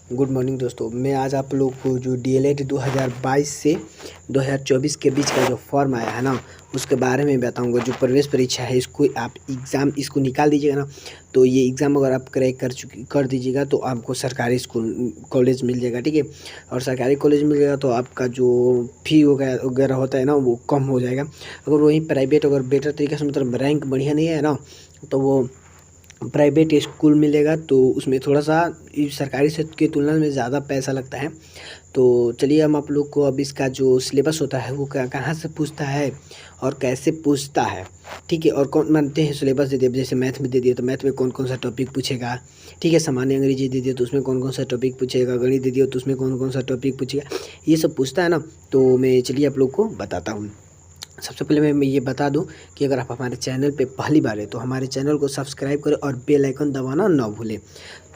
Good morning दोस्तों। मैं आज आप लोग को जो डीएलएड 2022 से 2024 के बीच का जो फॉर्म आया है ना, उसके बारे में बताऊंगा। जो प्रवेश परीक्षा है, इसको आप इसको निकाल दीजिएगा ना, तो ये एग्ज़ाम अगर आप क्रैक कर दीजिएगा तो आपको सरकारी स्कूल कॉलेज मिल जाएगा। ठीक है, और सरकारी कॉलेज मिल जाएगा तो आपका जो फी वगैरह होता है ना, वो कम हो जाएगा। अगर वहीं प्राइवेट अगर बेटर तरीके से मतलब रैंक बढ़िया नहीं है ना, तो वो प्राइवेट स्कूल मिलेगा, तो उसमें थोड़ा सा सरकारी से की तुलना में ज़्यादा पैसा लगता है। तो चलिए हम आप लोग को अब इसका जो सिलेबस होता है वो कहाँ से पूछता है और कैसे पूछता है, ठीक है, और कौन मानते हैं सिलेबस दे दिया। जैसे मैथ में दे दिया तो मैथ में कौन कौन सा टॉपिक पूछेगा, ठीक है। सामान्य अंग्रेजी दे दिया तो उसमें कौन कौन सा टॉपिक पूछेगा, गणित दे दिया तो उसमें कौन कौन सा टॉपिक पूछेगा, ये सब पूछता है ना। तो मैं चलिए आप लोग को बताता हूँ। सबसे पहले मैं ये बता दूं कि अगर आप हमारे चैनल पे पहली बार है तो हमारे चैनल को सब्सक्राइब करें और बेल आइकन दबाना ना भूलें।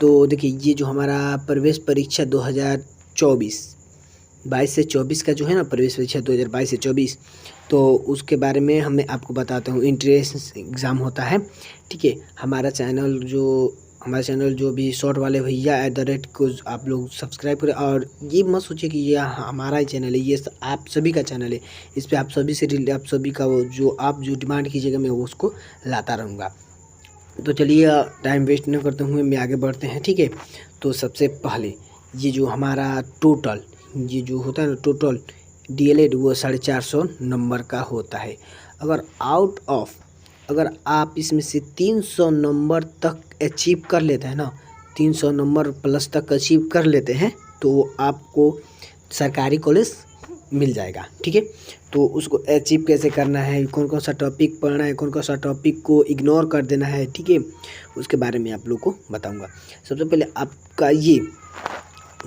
तो देखिए, ये जो हमारा प्रवेश परीक्षा 2024 22 से 24 का जो है ना, प्रवेश परीक्षा 2022 से 24, तो उसके बारे में मैं आपको बताता हूँ। इंट्रेंस एग्ज़ाम होता है, ठीक है। हमारा चैनल जो भी शॉर्ट वाले भैया @ को आप लोग सब्सक्राइब करें। और ये मत सोचिए कि ये हमारा ही चैनल है, ये आप सभी का चैनल है। इस पर आप सभी का वो जो आप जो डिमांड कीजिएगा मैं वो उसको लाता रहूँगा। तो चलिए टाइम वेस्ट न करते हुए मैं आगे बढ़ते हैं, ठीक है। तो सबसे पहले ये जो हमारा टोटल ये जो होता है ना, टोटल डीएलएड वो 450 नंबर का होता है। अगर आप इसमें से 300 नंबर तक अचीव कर लेते हैं ना, 300 नंबर प्लस तक अचीव कर लेते हैं तो आपको सरकारी कॉलेज मिल जाएगा, ठीक है। तो उसको अचीव कैसे करना है, कौन कौन सा टॉपिक पढ़ना है, कौन कौन सा टॉपिक को इग्नोर कर देना है, ठीक है, उसके बारे में आप लोग को बताऊंगा। सबसे पहले आपका ये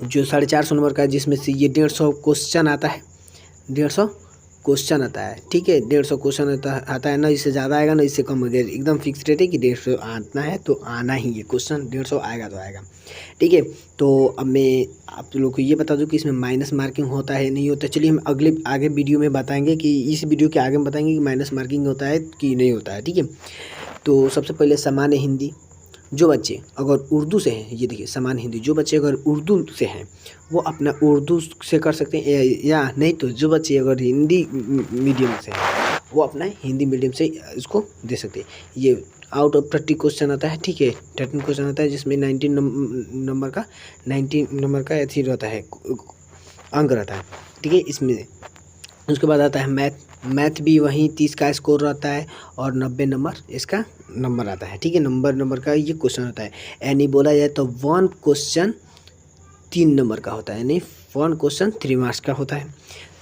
जो 450 नंबर का, जिसमें से ये 150 क्वेश्चन आता है, 150 क्वेश्चन आता है, ठीक है। 150 क्वेश्चन आता है ना, इससे ज़्यादा आएगा ना इससे कम हो गया। एकदम फिक्स रेट है कि 150 आना है तो आना ही है, क्वेश्चन 150 आएगा तो आएगा, ठीक है। तो अब मैं आप लोग को ये बता दूं कि इसमें माइनस मार्किंग होता है नहीं होता। चलिए हम आगे वीडियो में बताएंगे कि इस वीडियो के आगे में बताएंगे कि माइनस मार्किंग होता है कि नहीं होता है, ठीक है। तो सबसे पहले सामान्य हिंदी, जो बच्चे अगर उर्दू से हैं, ये देखिए सामान्य हिंदी, जो बच्चे अगर उर्दू से हैं वो अपना उर्दू से कर सकते हैं, या नहीं तो जो बच्चे अगर हिंदी मीडियम से हैं वो अपना हिंदी मीडियम से इसको दे सकते हैं। ये आउट ऑफ 30 क्वेश्चन आता है, ठीक है, 13 क्वेश्चन आता है, जिसमें 19 नंबर का अथी रहता है, अंक रहता है, ठीक है इसमें। उसके बाद आता है मैथ भी वहीं 30 का स्कोर रहता है और 90 नंबर इसका नंबर आता है, ठीक है। नंबर का ये क्वेश्चन होता है। यानी बोला जाए तो 1 क्वेश्चन 3 नंबर का होता है, यानी 1 क्वेश्चन 3 मार्क्स का होता है।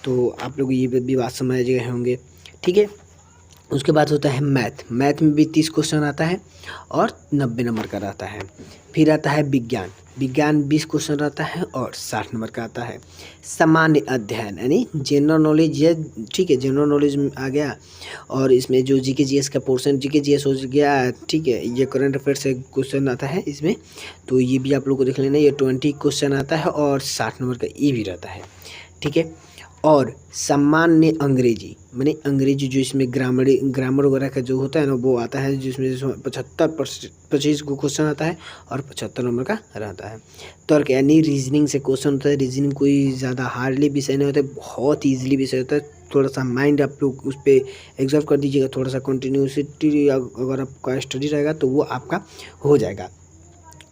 तो आप लोग ये भी बात समझ गए होंगे, ठीक है। उसके बाद होता है मैथ में भी 30 क्वेश्चन आता है और 90 नंबर का रहता है। फिर आता है विज्ञान 20 क्वेश्चन रहता है और 60 नंबर का आता है। सामान्य अध्ययन यानी जनरल नॉलेज, ये ठीक है, जनरल नॉलेज में आ गया। और इसमें जो जीके जीएस का पोर्शन, जीके जीएस हो गया, ठीक है, ये करंट अफेयर से क्वेश्चन आता है इसमें, तो ये भी आप लोग को देख लेना। ये 20 क्वेश्चन आता है और 60 नंबर का ये भी रहता है, ठीक है। और सामान्य अंग्रेजी माने अंग्रेजी जो इसमें ग्रामर वगैरह का जो होता है ना, वो आता है, जिसमें 25 को क्वेश्चन आता है और 75 नंबर का रहता है। तर्क यानी रीजनिंग से क्वेश्चन होता है। रीजनिंग कोई ज़्यादा हार्डली विषय नहीं होता है, बहुत ईजिली विषय होता है। थोड़ा सा माइंड आप लोग उस पर एग्जर्व कर दीजिएगा, थोड़ा सा कंटिन्यूसिटी अगर आपका स्टडी रहेगा तो वो आपका हो जाएगा।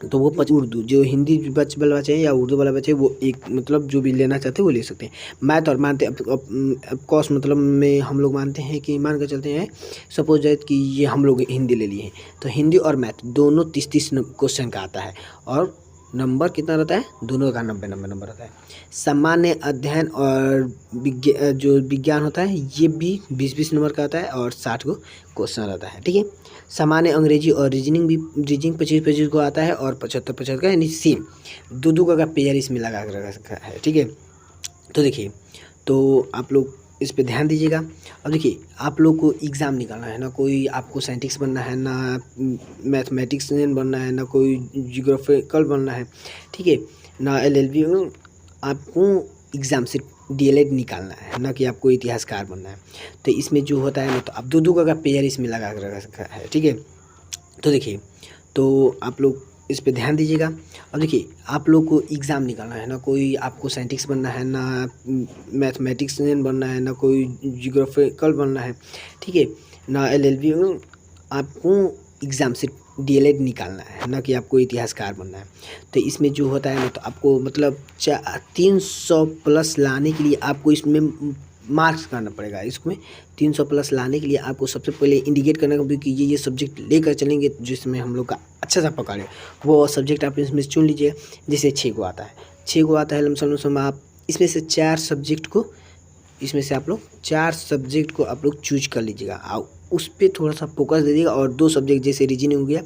तो वो उर्दू जो हिंदी वाले बच्चे हैं या उर्दू वाला बच्चे, वो एक मतलब जो भी लेना चाहते हैं वो ले सकते हैं। मैथ और मानते ऑफकोर्स मतलब में हम लोग मानते हैं कि मान कर चलते हैं, सपोज दैट कि ये हम लोग हिंदी ले लिए हैं तो हिंदी और मैथ दोनों 30-30 क्वेश्चन का आता है और नंबर कितना रहता है, दोनों का 90 नंबर रहता है। सामान्य अध्ययन और जो विज्ञान होता है ये भी 20-20 नंबर का आता है और 60 को क्वेश्चन रहता है, ठीक है। सामान्य अंग्रेजी और रीजनिंग 25-25 को आता है और 75-75 का, यानी सेम दो का पेयर इसमें लगा कर रखा है, ठीक है। तो देखिए, तो आप लोग इस पे ध्यान दीजिएगा। अब देखिए, आप लोग को एग्ज़ाम निकालना है ना, कोई आपको साइंटिस्ट बनना है ना, मैथमेटिक्सियन बनना है ना, कोई जियोग्राफिकल बनना है, ठीक है ना, एलएलबी। आपको एग्ज़ाम सिर्फ डीएलएड निकालना है ना, कि आपको इतिहासकार बनना है। तो इसमें जो होता है ना, तो आप दो का पेयर इसमें लगा कर रखा है, ठीक है। तो देखिए, तो आप लोग इस पे ध्यान दीजिएगा। अब देखिए आप लोग को एग्ज़ाम निकालना है, ना कोई आपको साइंटिस्ट बनना है, ना मैथमेटिक्सियन बनना है, ना कोई जियोग्राफिकल बनना है, ठीक है, ना एलएलबी। आपको एग्ज़ाम से डीएलएड निकालना है, ना कि आपको इतिहासकार बनना है। तो इसमें जो होता है ना, तो आपको मतलब 300 प्लस लाने के लिए आपको इसमें मार्क्स करना पड़ेगा। इसमें 300 प्लस लाने के लिए आपको सबसे पहले इंडिकेट करना होगा कि ये सब्जेक्ट लेकर चलेंगे जिसमें हम लोग का अच्छा सा पकड़े, वो सब्जेक्ट आप इसमें चुन लीजिए। जैसे 6 गो आता है, 6 गो आता है लमसम आप इसमें से 4 सब्जेक्ट को, इसमें से आप लोग 4 सब्जेक्ट को आप लोग चूज कर लीजिएगा और उस पर थोड़ा सा फोकस दे दीजिएगा। और 2 सब्जेक्ट जैसे रीजनिंग हो गया,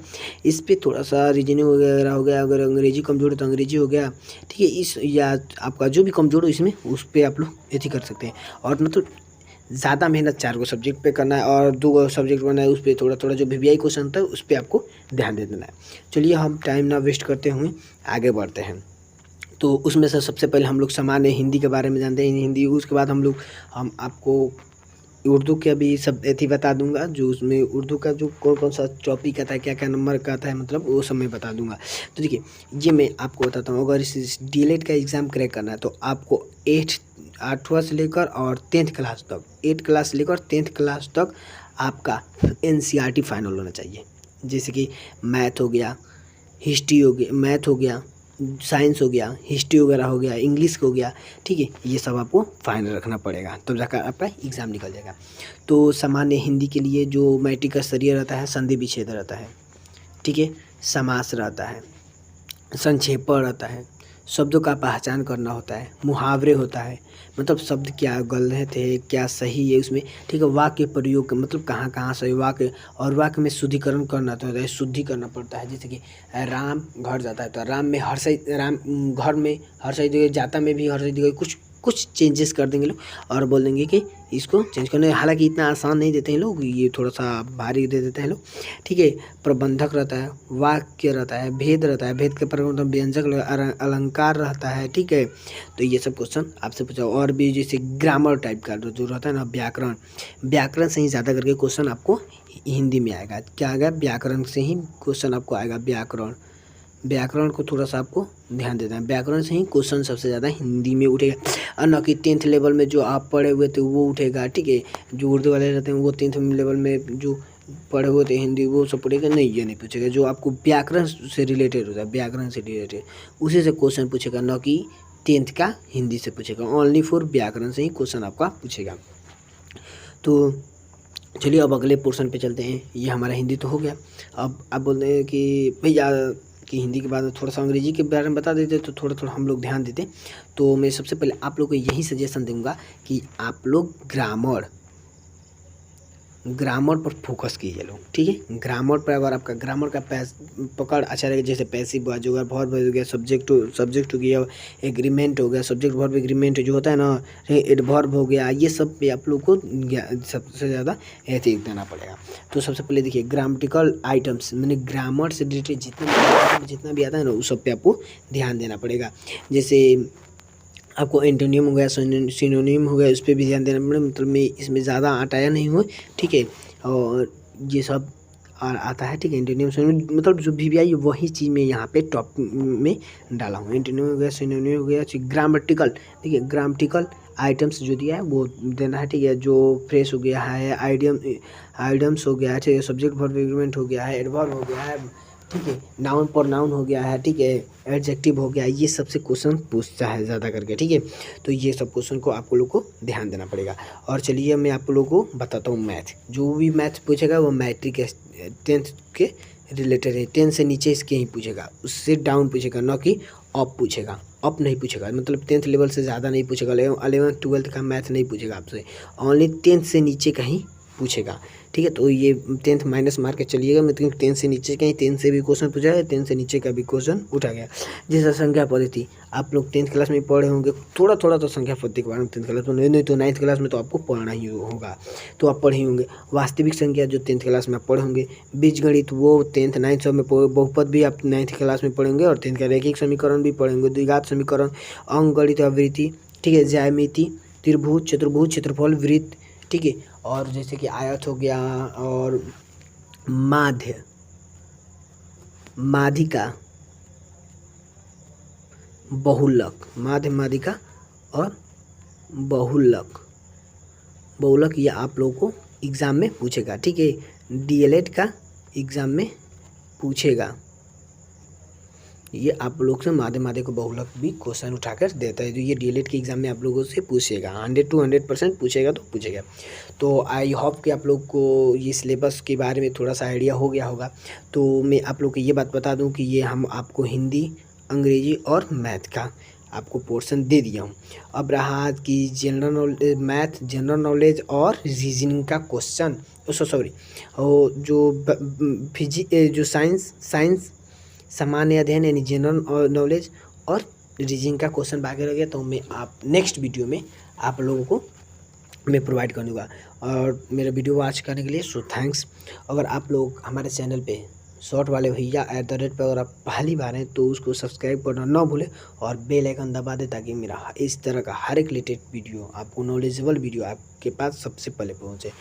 इस पर थोड़ा सा रीजनिंग वगैरह हो गया, अगर अंग्रेजी कमज़ोर है तो अंग्रेजी हो गया, ठीक है। इस या आपका जो भी कमज़ोर हो इसमें, उस पर आप लोग ऐसे कर सकते हैं। और मतलब ज़्यादा मेहनत 4 गो सब्जेक्ट पे करना है और 2 गो सब्जेक्ट बनना है, उस पर थोड़ा थोड़ा जो वीवीआई क्वेश्चन होता है उस पर आपको ध्यान दे देना है। चलिए हम टाइम ना वेस्ट करते हुए आगे बढ़ते हैं। तो उसमें से सबसे पहले हम लोग सामान्य हिंदी के बारे में जानते हैं, हिंदी। उसके बाद हम आपको उर्दू का भी सब एथी बता दूंगा, जो उसमें उर्दू का जो कौन कौन सा टॉपिक आता है, क्या क्या नंबर का आता है, मतलब वो सब मैं बता दूंगा। तो देखिए ये मैं आपको बताता हूँ, अगर इस डीएलएड का एग्ज़ाम क्रैक करना है तो आपको 8वां से लेकर और 10th क्लास तक, 8 क्लास से लेकर 10th क्लास तक आपका एनसीईआरटी फाइनल होना चाहिए। जैसे कि मैथ हो गया, हिस्ट्री हो गया, मैथ हो गया, साइंस हो गया, हिस्ट्री वगैरह हो गया, इंग्लिश हो गया, ठीक है। ये सब आपको फाइनल रखना पड़ेगा, तब जाकर आपका एग्ज़ाम निकल जाएगा। तो सामान्य हिंदी के लिए जो मैट्रिक का स्तरीय रहता है, संधि विच्छेद रहता है, ठीक है, समास रहता है, संक्षेपण रहता है, शब्दों का पहचान करना होता है, मुहावरे होता है, मतलब शब्द क्या गलत है क्या सही है उसमें, ठीक है। वाक्य प्रयोग मतलब कहाँ कहाँ सही वाक्य, और वाक्य में शुद्धिकरण करना तो होता है, शुद्धि करना पड़ता है। जैसे कि राम घर जाता है तो राम में हर्षई, राम घर में हर्षई जगह, जाता में भी हर्षई जगह कुछ चेंजेस कर देंगे लोग और बोल देंगे कि इसको चेंज करने। हालांकि इतना आसान नहीं देते हैं लोग, ये थोड़ा सा भारी दे देते हैं लोग, ठीक है। प्रबंधक रहता है, वाक्य रहता है, भेद रहता है, भेद के प्रबंधक, व्यंजक, अलंकार रहता है, ठीक है। तो ये सब क्वेश्चन आपसे पूछा। और भी जैसे ग्रामर टाइप का जो रहता है ना, व्याकरण, व्याकरण से ही ज़्यादा करके क्वेश्चन आपको हिंदी में आएगा। क्या आएगा? व्याकरण से ही क्वेश्चन आपको आएगा। व्याकरण को थोड़ा सा आपको ध्यान देना है, व्याकरण से ही क्वेश्चन सबसे ज़्यादा हिंदी में उठेगा, और न कि 10th लेवल में जो आप पढ़े हुए थे वो उठेगा, ठीक है। जो उर्दू वाले रहते हैं वो 10th लेवल में जो पढ़े हुए थे हिंदी वो सब पढ़ेगा नहीं, ये नहीं पूछेगा। जो आपको व्याकरण से रिलेटेड होता है, व्याकरण से रिलेटेड उसी से क्वेश्चन पूछेगा, न कि 10th का हिंदी से पूछेगा। ओनली फॉर व्याकरण से ही क्वेश्चन आपका पूछेगा। तो चलिए अब अगले पोर्शन पे चलते हैं। ये हमारा हिंदी तो हो गया। अब आप बोलते हैं कि भैया कि हिंदी के बाद थोड़ा सा अंग्रेजी के बारे में बता देते तो थोड़ा थोड़ा हम लोग ध्यान देते। तो मैं सबसे पहले आप लोग को यही सजेशन दूंगा कि आप लोग ग्रामर पर फोकस कीजिए लोग, ठीक है। ग्रामर पर अगर आपका ग्रामर का पकड़ अच्छा रहेगा, जैसे पैसिव वॉइस हो गया, वर्ब हो गया, सब्जेक्ट हो गया, एग्रीमेंट हो गया, सब्जेक्ट वर्ब एग्रीमेंट जो होता है ना, एडवर्ब हो गया, ये सब पे आप लोग को सबसे ज़्यादा ऐसे देना पड़ेगा। तो सबसे पहले देखिए ग्रामेटिकल आइटम्स, मैंने ग्रामर से रिलेटेड जितना भी आता है ना उस सब पे आपको ध्यान देना पड़ेगा। जैसे आपको एंटोनियम हो गया, सिनोनिम हो गया, उस पर भी ध्यान देना पड़ेगा। मतलब मैं इसमें ज़्यादा आटाया नहीं हूँ, ठीक है। और ये सब आता है, ठीक है। एंटोनियम सिनोनिम मतलब जो वीवीआई वही चीज़ मैं यहाँ पे टॉप में डाला हूँ। एंटोनियम हो गया, सिनोनिम हो गया, ग्रामेटिकल, ठीक है। ग्रामेटिकल आइटम्स जो दिया है वो देना है, ठीक है। जो फ्रेश हो गया है, आइडियम्स हो गया है, ठीक है। सब्जेक्ट वर्ब एग्रीमेंट हो गया है, एडवर्ब हो गया है, ठीक है। नाउन प्रोनाउन हो गया है, ठीक है। एडजेक्टिव हो गया, ये सबसे क्वेश्चन पूछता है ज़्यादा करके, ठीक है। तो ये सब क्वेश्चन को आप लोगों को ध्यान देना पड़ेगा। और चलिए मैं आप लोगों को बताता हूँ मैथ। जो भी मैथ पूछेगा वो मैट्रिक 10th के रिलेटेड है, 10 से नीचे इसके ही पूछेगा, उससे डाउन पूछेगा, न कि अप पूछेगा। अप नहीं पूछेगा, मतलब 10th लेवल से ज़्यादा नहीं पूछेगा। 11th 12th का मैथ नहीं पूछेगा आपसे, ओनली 10th से नीचे का ही पूछेगा, ठीक है। तो ये 10th माइनस मार के चलिएगा, मतलब 10th से नीचे का ही, 10th से भी क्वेश्चन पूछा है, 10th से नीचे का भी क्वेश्चन उठा गया। जैसे संख्या पद्धति आप लोग 10th क्लास में पढ़े होंगे, थोड़ा थोड़ा तो संख्या पद्धति के बारे में 10th क्लास में, नहीं तो 9th क्लास में तो आपको पढ़ना ही होगा, तो आप पढ़े होंगे। वास्तविक संख्या जो 10th क्लास में आप पढ़े होंगे, बीजगणित वो 10th 9th सब में, बहुपद भी आप 9th क्लास में पढ़ेंगे, और 10th का रैखिक समीकरण भी पढ़ेंगे, द्विघात समीकरण, अंकगणित, आवृत्ति, ठीक है, ज्यामिति, त्रिभुज, चतुर्भुज, क्षेत्रफल, वृत्त, ठीक है। और जैसे कि आयत हो गया, और माध्यिका, बहुलक, माध्य माध्यिका और बहुलक। बहुलक ये आप लोगों को एग्ज़ाम में पूछेगा, ठीक है, डीएलएड का एग्ज़ाम में पूछेगा। ये आप लोग से माध्य माध्यिका बहुलक भी क्वेश्चन उठाकर देता है, जो ये डीएलएड के एग्ज़ाम में आप लोगों से पूछेगा, 100 to 100% पूछेगा तो पूछेगा। तो आई होप कि आप लोग को ये सिलेबस के बारे में थोड़ा सा आइडिया हो गया होगा। तो मैं आप लोग को ये बात बता दूं कि ये हम आपको हिंदी, अंग्रेजी और मैथ का आपको पोर्शन दे दिया हूँ। अब रहा कि general knowledge, math, general knowledge और रीजनिंग का क्वेश्चन, सॉरी जो साइंस सामान्य अध्ययन यानी जनरल नॉलेज और रीजनिंग का क्वेश्चन बाकी रह गया, तो मैं आप नेक्स्ट वीडियो में आप लोगों को मैं प्रोवाइड करूँगा। और मेरा वीडियो वॉच करने के लिए सो थैंक्स। अगर आप लोग हमारे चैनल पे शॉर्ट वाले भैया @ पर अगर आप पहली बार हैं तो उसको सब्सक्राइब करना ना भूलें और बेल आइकन दबा दें, ताकि मेरा इस तरह का हर एक रिलेटेड वीडियो, आपको नॉलेजेबल वीडियो आपके पास सबसे पहले पहुँचे।